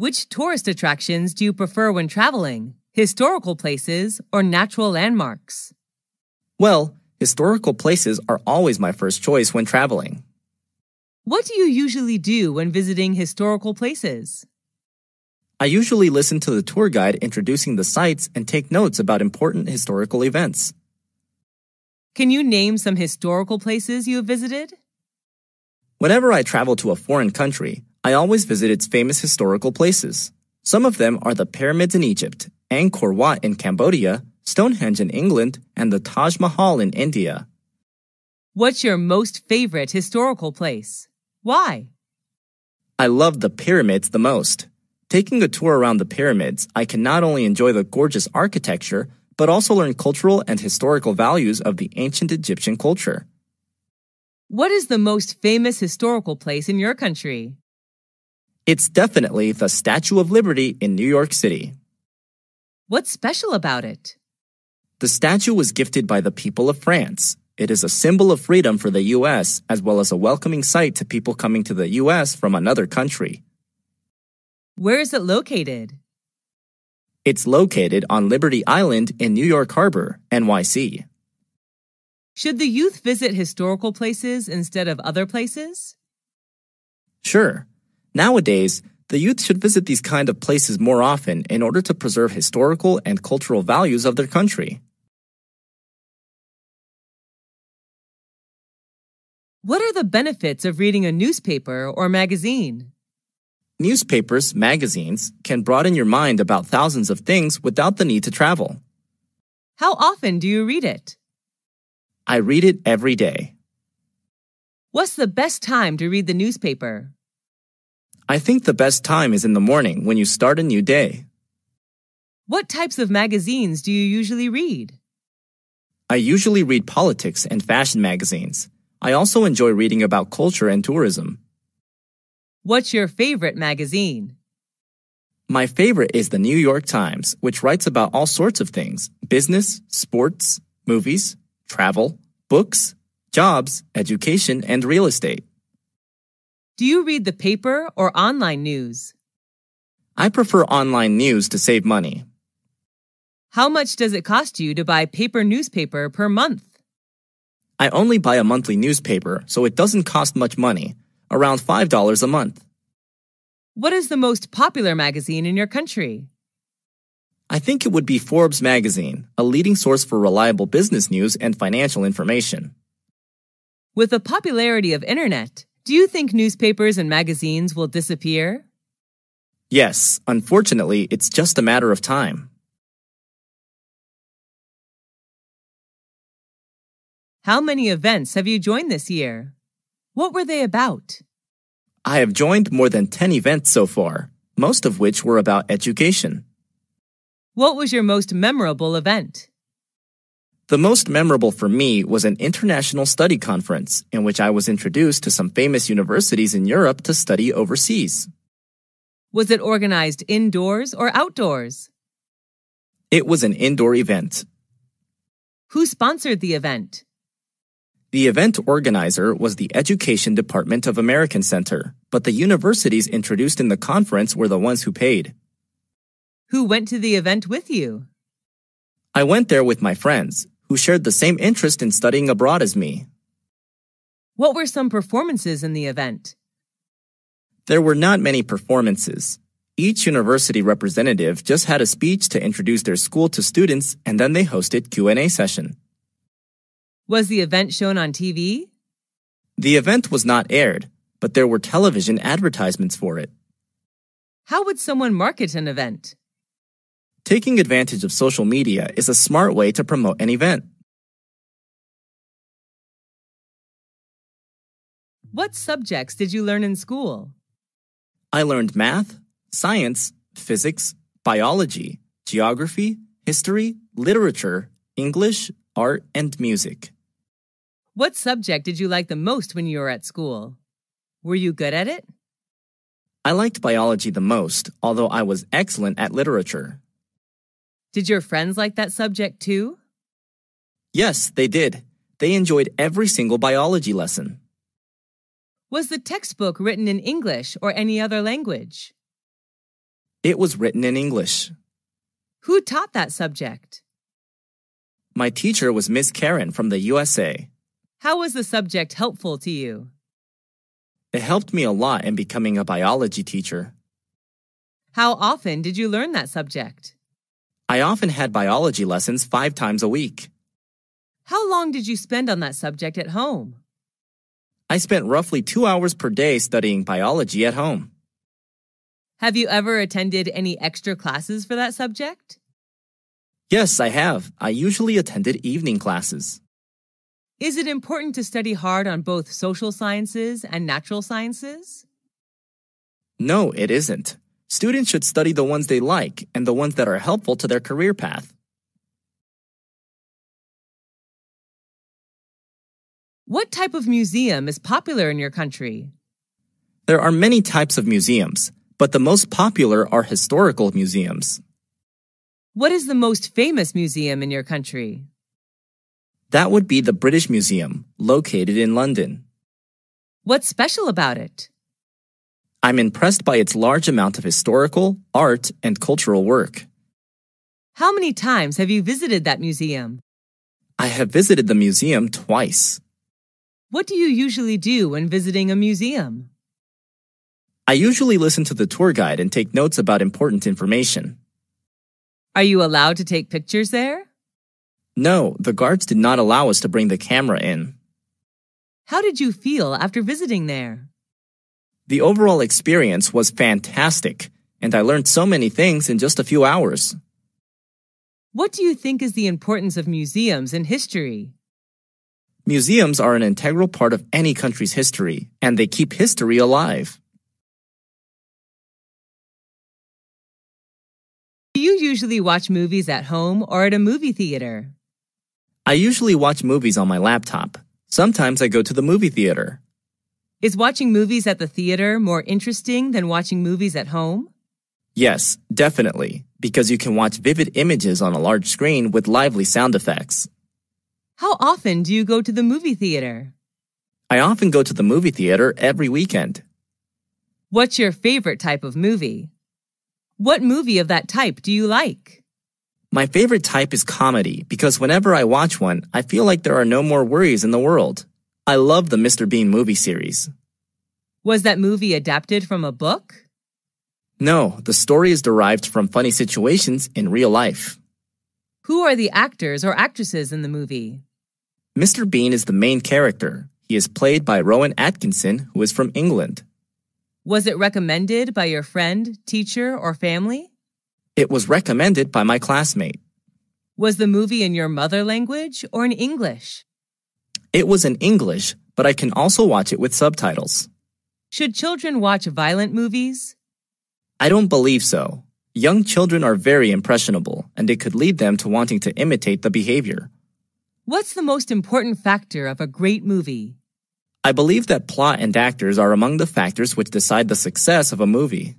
Which tourist attractions do you prefer when traveling? Historical places or natural landmarks? Well, historical places are always my first choice when traveling. What do you usually do when visiting historical places? I usually listen to the tour guide introducing the sites and take notes about important historical events. Can you name some historical places you have visited? Whenever I travel to a foreign country, I always visit its famous historical places. Some of them are the pyramids in Egypt, Angkor Wat in Cambodia, Stonehenge in England, and the Taj Mahal in India. What's your most favorite historical place? Why? I love the pyramids the most. Taking a tour around the pyramids, I can not only enjoy the gorgeous architecture, but also learn cultural and historical values of the ancient Egyptian culture. What is the most famous historical place in your country? It's definitely the Statue of Liberty in New York City. What's special about it? The statue was gifted by the people of France. It is a symbol of freedom for the U.S. as well as a welcoming sight to people coming to the U.S. from another country. Where is it located? It's located on Liberty Island in New York Harbor, NYC. Should the youth visit historical places instead of other places? Sure. Nowadays, the youth should visit these kind of places more often in order to preserve historical and cultural values of their country. What are the benefits of reading a newspaper or magazine? Newspapers, magazines, can broaden your mind about thousands of things without the need to travel. How often do you read it? I read it every day. What's the best time to read the newspaper? I think the best time is in the morning when you start a new day. What types of magazines do you usually read? I usually read politics and fashion magazines. I also enjoy reading about culture and tourism. What's your favorite magazine? My favorite is the New York Times, which writes about all sorts of things: business, sports, movies, travel, books, jobs, education, and real estate. Do you read the paper or online news? I prefer online news to save money. How much does it cost you to buy paper newspaper per month? I only buy a monthly newspaper, so it doesn't cost much money, around $5 a month. What is the most popular magazine in your country? I think it would be Forbes magazine, a leading source for reliable business news and financial information. With the popularity of internet, do you think newspapers and magazines will disappear? Yes, unfortunately, it's just a matter of time. How many events have you joined this year? What were they about? I have joined more than 10 events so far, most of which were about education. What was your most memorable event? The most memorable for me was an international study conference in which I was introduced to some famous universities in Europe to study overseas. Was it organized indoors or outdoors? It was an indoor event. Who sponsored the event? The event organizer was the Education Department of American Center, but the universities introduced in the conference were the ones who paid. Who went to the event with you? I went there with my friends, who shared the same interest in studying abroad as me. What were some performances in the event? There were not many performances. Each university representative just had a speech to introduce their school to students, and then they hosted Q&A session. Was the event shown on TV? The event was not aired, but there were television advertisements for it. How would someone market an event? Taking advantage of social media is a smart way to promote an event. What subjects did you learn in school? I learned math, science, physics, biology, geography, history, literature, English, art, and music. What subject did you like the most when you were at school? Were you good at it? I liked biology the most, although I was excellent at literature. Did your friends like that subject too? Yes, they did. They enjoyed every single biology lesson. Was the textbook written in English or any other language? It was written in English. Who taught that subject? My teacher was Miss Karen from the USA. How was the subject helpful to you? It helped me a lot in becoming a biology teacher. How often did you learn that subject? I often had biology lessons 5 times a week. How long did you spend on that subject at home? I spent roughly 2 hours per day studying biology at home. Have you ever attended any extra classes for that subject? Yes, I have. I usually attended evening classes. Is it important to study hard on both social sciences and natural sciences? No, it isn't. Students should study the ones they like and the ones that are helpful to their career path. What type of museum is popular in your country? There are many types of museums, but the most popular are historical museums. What is the most famous museum in your country? That would be the British Museum, located in London. What's special about it? I'm impressed by its large amount of historical, art, and cultural work. How many times have you visited that museum? I have visited the museum twice. What do you usually do when visiting a museum? I usually listen to the tour guide and take notes about important information. Are you allowed to take pictures there? No, the guards did not allow us to bring the camera in. How did you feel after visiting there? The overall experience was fantastic, and I learned so many things in just a few hours. What do you think is the importance of museums in history? Museums are an integral part of any country's history, and they keep history alive. Do you usually watch movies at home or at a movie theater? I usually watch movies on my laptop. Sometimes I go to the movie theater. Is watching movies at the theater more interesting than watching movies at home? Yes, definitely, because you can watch vivid images on a large screen with lively sound effects. How often do you go to the movie theater? I often go to the movie theater every weekend. What's your favorite type of movie? What movie of that type do you like? My favorite type is comedy because whenever I watch one, I feel like there are no more worries in the world. I love the Mr. Bean movie series. Was that movie adapted from a book? No, the story is derived from funny situations in real life. Who are the actors or actresses in the movie? Mr. Bean is the main character. He is played by Rowan Atkinson, who is from England. Was it recommended by your friend, teacher, or family? It was recommended by my classmate. Was the movie in your mother language or in English? It was in English, but I can also watch it with subtitles. Should children watch violent movies? I don't believe so. Young children are very impressionable, and it could lead them to wanting to imitate the behavior. What's the most important factor of a great movie? I believe that plot and actors are among the factors which decide the success of a movie.